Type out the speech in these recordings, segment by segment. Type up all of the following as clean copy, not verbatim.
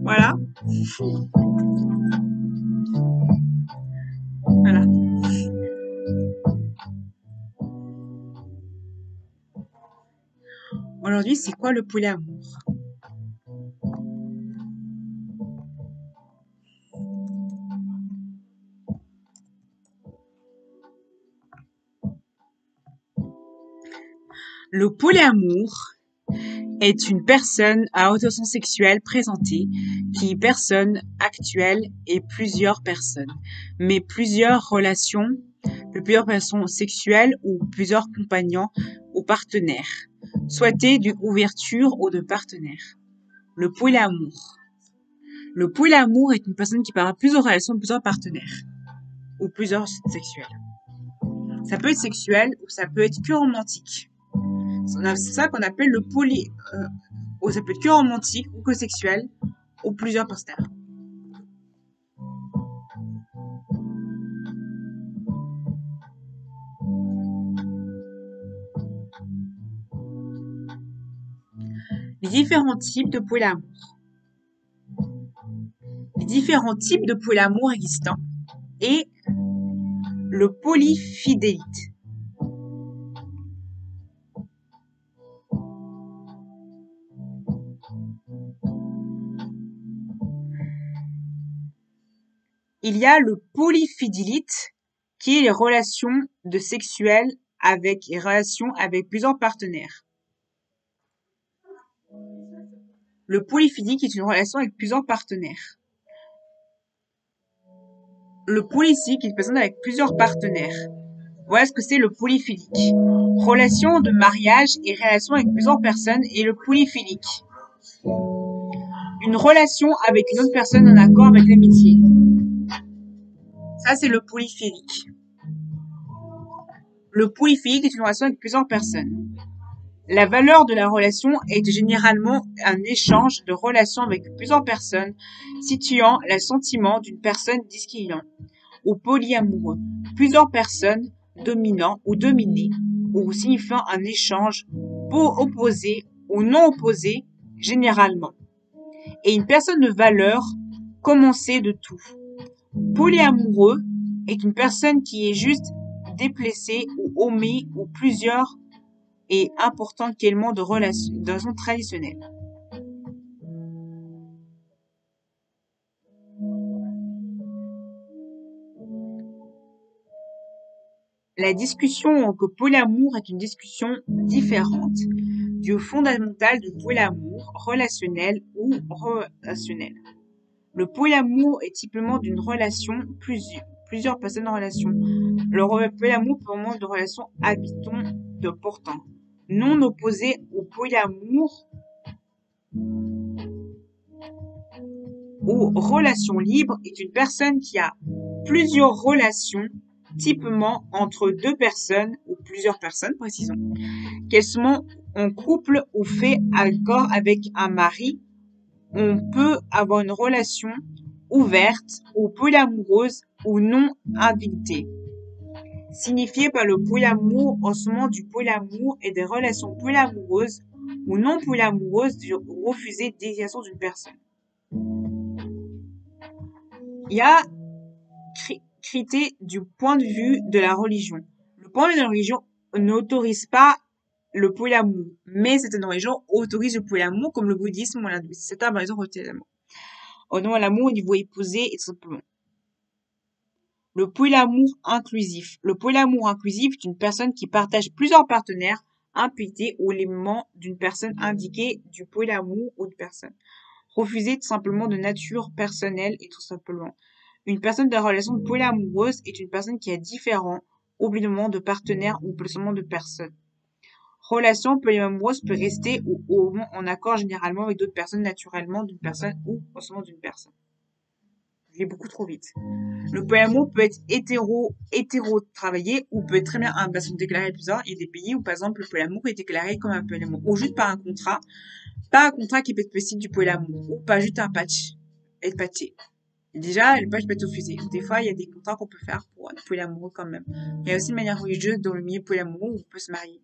Voilà. Voilà. Aujourd'hui, c'est quoi le polyamour? Le polyamour est une personne à orientation sexuelle présentée qui est personne actuelle et plusieurs personnes, mais plusieurs relations sexuelles ou plusieurs compagnons ou partenaires, souhaiter d'une ouverture ou de partenaires. Le polyamour. Le polyamour est une personne qui parle plusieurs relations, plusieurs partenaires ou plusieurs sexuels. Ça peut être sexuel ou ça peut être que romantique. C'est ça qu'on appelle le ou ça peut être que romantique ou que sexuel ou plusieurs partenaires. Les différents types de polyamour. Les différents types de polyamour existants et le polyfidélite. Il y a le polyfidélite qui est les relations sexuelles avec les relations avec plusieurs partenaires. Le polyphilique est une relation avec plusieurs partenaires. Le polycycle est une personne avec plusieurs partenaires. Voilà ce que c'est le polyphilique. Relation de mariage et relation avec plusieurs personnes et le polyphilique. Une relation avec une autre personne en accord avec l'amitié. Ça, c'est le polyphilique. Le polyphilique est une relation avec plusieurs personnes. La valeur de la relation est généralement un échange de relations avec plusieurs personnes situant le sentiment d'une personne discriminant ou polyamoureux, plusieurs personnes dominant ou dominées, ou signifiant un échange opposé ou non opposé généralement, et une personne de valeur commencée de tout. Polyamoureux est une personne qui est juste déplacée ou omet ou plusieurs et important élément de relation traditionnelle. La discussion que polyamour est une discussion différente du fondamental du polyamour relationnel ou relationnel. Le polyamour est typiquement d'une relation plusieurs personnes en relation. Le polyamour peut vraiment de relations habitants de portant. Non opposé au polyamour ou relation libre est une personne qui a plusieurs relations typiquement entre deux personnes ou plusieurs personnes, précisons, qu'elles sont en couple ou fait accord avec un mari. On peut avoir une relation ouverte ou polyamoureuse ou non invitée. Signifié par le polyamour en ce moment du polyamour et des relations polyamoureuses ou non polyamoureuses de refuser désiration d'une personne. Il y a critère du point de vue de la religion. Le point de vue de la religion n'autorise pas le polyamour, mais certaines religions autorisent le polyamour, comme le bouddhisme ou l'hindouisme. Certaines religions autorisent l'amour. Au nom de l'amour au niveau épousé et tout simplement. Le polyamour inclusif. Le polyamour inclusif est une personne qui partage plusieurs partenaires impliqués ou éléments d'une personne indiquée du polyamour ou de personne. Refuser tout simplement de nature personnelle et tout simplement. Une personne de relation polyamoureuse est une personne qui a différents obligatoirement de partenaires ou seulement de personnes. Relation polyamoureuse peut rester ou en accord généralement avec d'autres personnes naturellement d'une personne ou seulement d'une personne. Je vais beaucoup trop vite. Le polyamour peut être hétéro travaillé ou peut être très bien une personne déclarée plusieurs. Il y a des pays où par exemple le polyamour est déclaré comme un polyamour ou juste par un contrat. Pas un contrat qui peut être possible du polyamour ou pas juste un patch, être patché. Déjà, le patch peut être refusé. Des fois, il y a des contrats qu'on peut faire pour un polyamoureux quand même. Il y a aussi une manière religieuse dans le milieu polyamoureux où on peut se marier.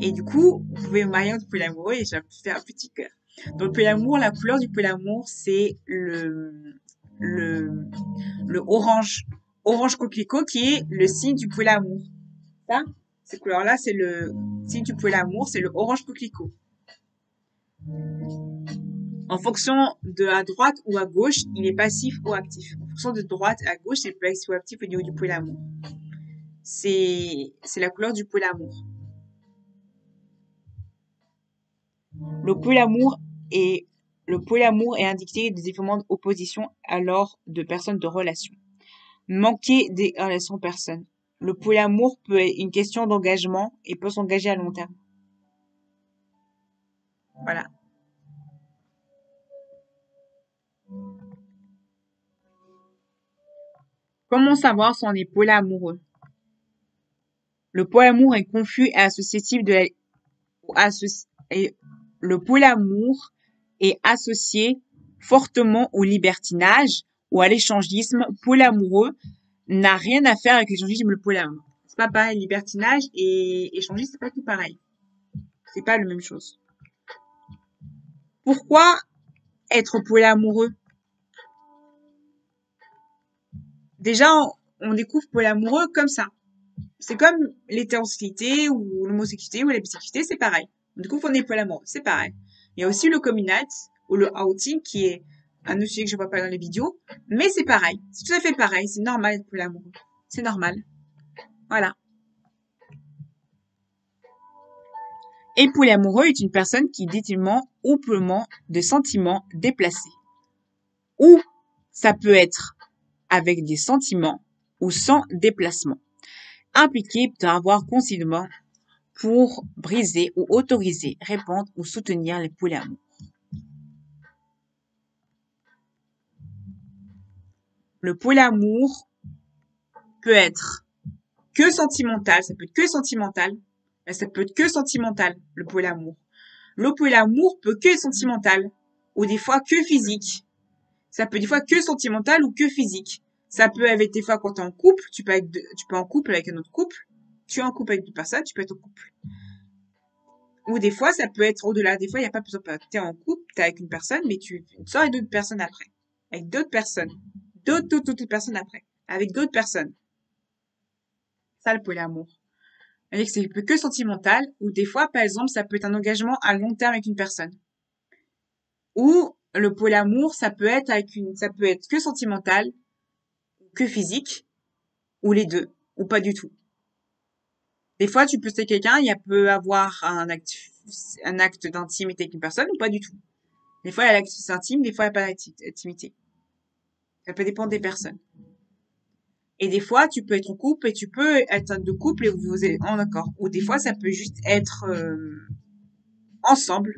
Et du coup, vous pouvez vous marier entre polyamoureux et j'ai fait un petit cœur. Dans le polyamour, la couleur du polyamour, c'est le, le orange coquelicot qui est le signe du polyamour. Ça, cette couleur-là, c'est le signe du polyamour, c'est le orange coquelicot. En fonction de à droite ou à gauche, il est passif ou actif. En fonction de droite à gauche, c'est passif ou actif au niveau du polyamour. C'est la couleur du polyamour. Le polyamour est indiqué des différentes oppositions alors de personnes de relations. Manquer des relations personnes. Le polyamour peut être une question d'engagement et peut s'engager à long terme. Voilà. Comment savoir si on est polyamoureux? Le polyamour est confus et associatif le polyamour est associé fortement au libertinage ou à l'échangisme. Polyamoureux n'a rien à faire avec l'échangisme, le polyamour. C'est pas pareil, libertinage et échangisme, c'est pas tout pareil. C'est pas la même chose. Pourquoi être polyamoureux? Déjà, on découvre polyamoureux comme ça. C'est comme l'hétérosexualité ou l'homosexualité ou la bisexualité, c'est pareil. On découvre qu'on est polyamoureux, c'est pareil. Il y a aussi le coming out ou le outing qui est un autre sujet que je vois pas dans les vidéos, mais c'est pareil. C'est tout à fait pareil. C'est normal d'être polyamoureux. C'est normal. Voilà. Et polyamoureux est une personne qui détient amplement de sentiments déplacés. Ou ça peut être avec des sentiments ou sans déplacement. Impliqué peut avoir considérablement pour briser ou autoriser, répandre ou soutenir les polyamours. Le polyamour peut être que sentimental, ça peut être que sentimental, ça peut être que sentimental, le polyamour. Le polyamour peut que être sentimental, ou des fois que physique. Ça peut des fois que sentimental ou que physique. Ça peut être des fois quand t'es en couple, tu peux être en couple avec un autre couple, tu es en couple avec deux personnes, tu peux être en couple. Ou des fois, ça peut être au-delà. Des fois, il n'y a pas besoin. T'es en couple, t'es avec une personne, mais tu sors avec d'autres personnes après. Avec d'autres personnes. D'autres personnes après. Avec d'autres personnes. Ça, le polyamour. C'est-à-dire que c'est que sentimental, ou des fois, par exemple, ça peut être un engagement à long terme avec une personne. Ou le polyamour, ça peut être que sentimental, que physique, ou les deux, ou pas du tout. Des fois, tu peux être quelqu'un, il peut avoir un acte d'intimité avec une personne, ou pas du tout. Des fois, il y a l'activité intime, des fois, il n'y a pas d'intimité. Ça peut dépendre des personnes. Et des fois, tu peux être en couple et tu peux être de couple et vous êtes en accord. Ou des fois, ça peut juste être ensemble.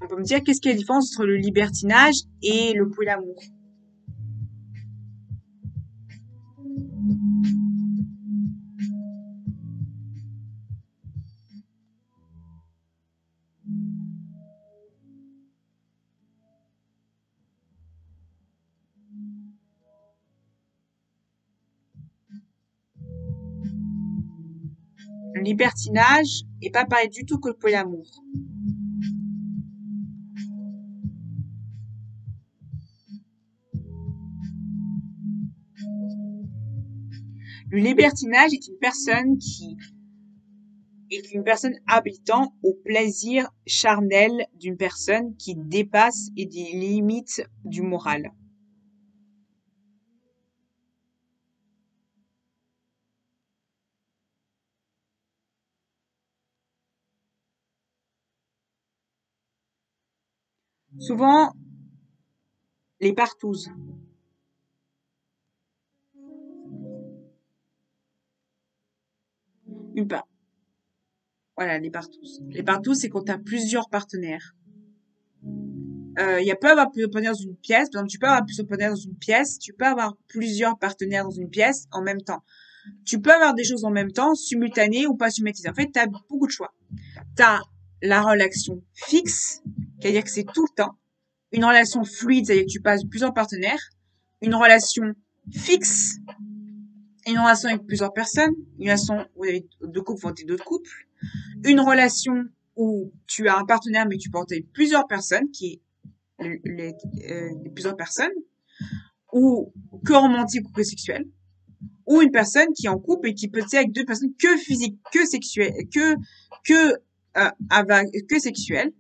On peut me dire qu'est-ce qu'il y a la différence entre le libertinage et le polyamour? Le libertinage est pas pareil du tout que le polyamour. Le libertinage est une personne habitant au plaisir charnel d'une personne qui dépasse et des limites du moral. Souvent, les partouzes. Voilà, les partouzes. Les partouzes, c'est quand tu as plusieurs partenaires. Il y a peut avoir plusieurs partenaires dans une pièce. Par exemple, tu peux avoir plusieurs partenaires dans une pièce. Tu peux avoir plusieurs partenaires dans une pièce en même temps. Tu peux avoir des choses en même temps, simultanées ou pas simultanées. En fait, tu as beaucoup de choix. Tu as la relation fixe, c'est-à-dire que c'est tout le temps. Une relation fluide, c'est-à-dire que tu passes plusieurs partenaires. Une relation fixe, une relation avec plusieurs personnes, une relation où vous avez deux couples vont être d'autres couples, une relation où tu as un partenaire mais tu peux avec plusieurs personnes, qui est plusieurs personnes, ou que romantique ou que sexuel, ou une personne qui est en couple et qui peut être avec deux personnes que physique, que sexuelle, que sexuel,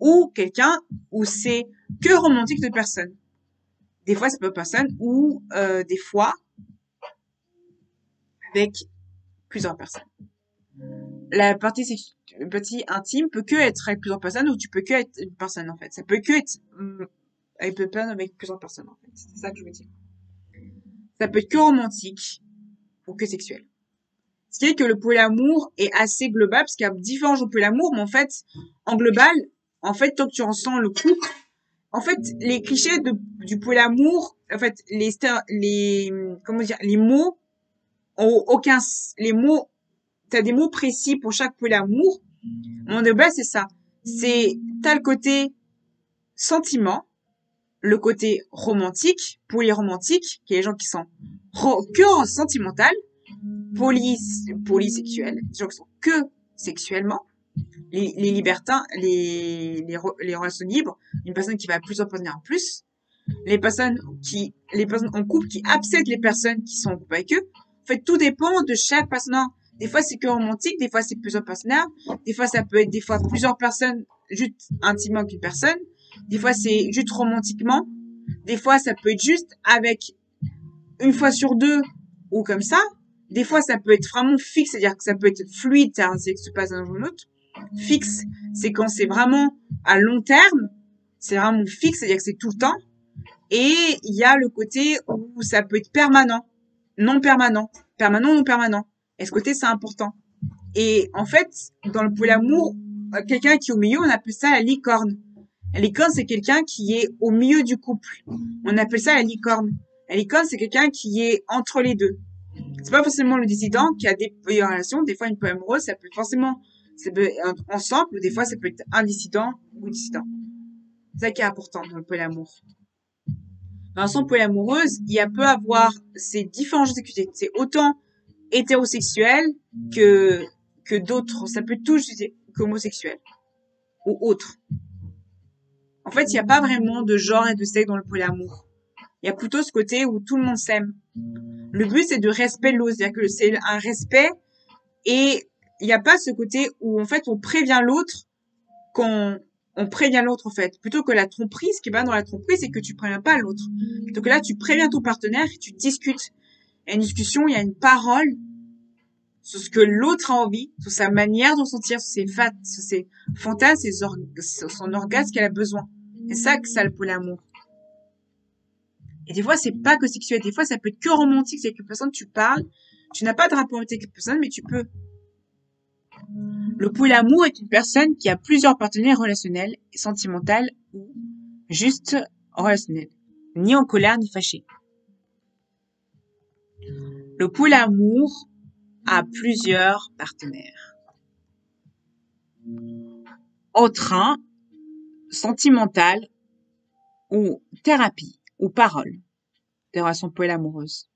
ou quelqu'un où c'est que romantique de personnes. Des fois, c'est pas personne, ou des fois avec plusieurs personnes. La partie intime peut que être avec plusieurs personnes, ou tu peux que être une personne en fait. Ça peut que être avec plusieurs personnes en fait. C'est ça que je veux dire. Ça peut être que romantique ou que sexuel. Ce qui est que le polyamour est assez global, parce qu'il y a différents genres de polyamour, mais en fait, en global, en fait, tant que tu ressens le couple, en fait, les clichés du polyamour, en fait, comment dire, les mots ont aucun, les mots, t'as des mots précis pour chaque polyamour. Mon de base, c'est ça. T'as le côté sentiment, le côté romantique, polyromantique, qui est les gens qui sont que sentimental, polysexuels, les gens qui sont que sexuellement, les libertins, les relations libres, une personne qui va à plusieurs partenaires en plus, les personnes en couple qui acceptent les personnes qui sont en couple avec eux. En fait, tout dépend de chaque partenaire. Des fois, c'est que romantique, des fois, c'est plusieurs partenaires, des fois, ça peut être des fois plusieurs personnes juste intimement qu'une personne, des fois, c'est juste romantiquement, des fois, ça peut être juste avec une fois sur deux ou comme ça. Des fois, ça peut être vraiment fixe, c'est-à-dire que ça peut être fluide, c'est que se passe d'un jour à l'autre. Fixe, c'est quand c'est vraiment à long terme, c'est vraiment fixe, c'est-à-dire que c'est tout le temps. Et il y a le côté où ça peut être permanent, non permanent, permanent, non permanent. Et ce côté, c'est important. Et en fait, dans le polyamour, quelqu'un qui est au milieu, on appelle ça la licorne. La licorne, c'est quelqu'un qui est au milieu du couple. On appelle ça la licorne. La licorne, c'est quelqu'un qui est entre les deux. C'est pas forcément le dissident qui a des relations. Des fois, une polyamoureuse, ça peut être forcément, ça peut être ensemble, ou des fois, ça peut être un dissident ou dissident. C'est ça qui est important dans le polyamour. Dans la relation polyamoureuse, peut avoir ces différents genres de sexualité. C'est autant hétérosexuel que d'autres. Ça peut tout juste être qu'homosexuel ou autre. En fait, il n'y a pas vraiment de genre et de sexe dans le polyamour. Il y a plutôt ce côté où tout le monde s'aime. Le but, c'est de respect de l'autre. C'est-à-dire que c'est un respect et il n'y a pas ce côté où, en fait, on prévient l'autre on prévient l'autre, en fait. Plutôt que la tromperie, ce qui est pas dans la tromperie, c'est que tu préviens pas l'autre. Plutôt que là, tu préviens ton partenaire et tu discutes. Il y a une discussion, il y a une parole sur ce que l'autre a envie, sur sa manière de sentir, sur ses fantasmes, sur son orgasme qu'elle a besoin. C'est ça que ça le polyamour. Et des fois, c'est pas que sexuel. Des fois, ça peut être que romantique. C'est avec une personne, tu parles. Tu n'as pas de rapport avec cette personne, mais tu peux. Le polyamour est une personne qui a plusieurs partenaires relationnels, sentimentaux ou juste relationnels, ni en colère ni fâché. Le polyamour a plusieurs partenaires. Autre un, sentimental ou thérapie ou parole des relations polyamoureuses.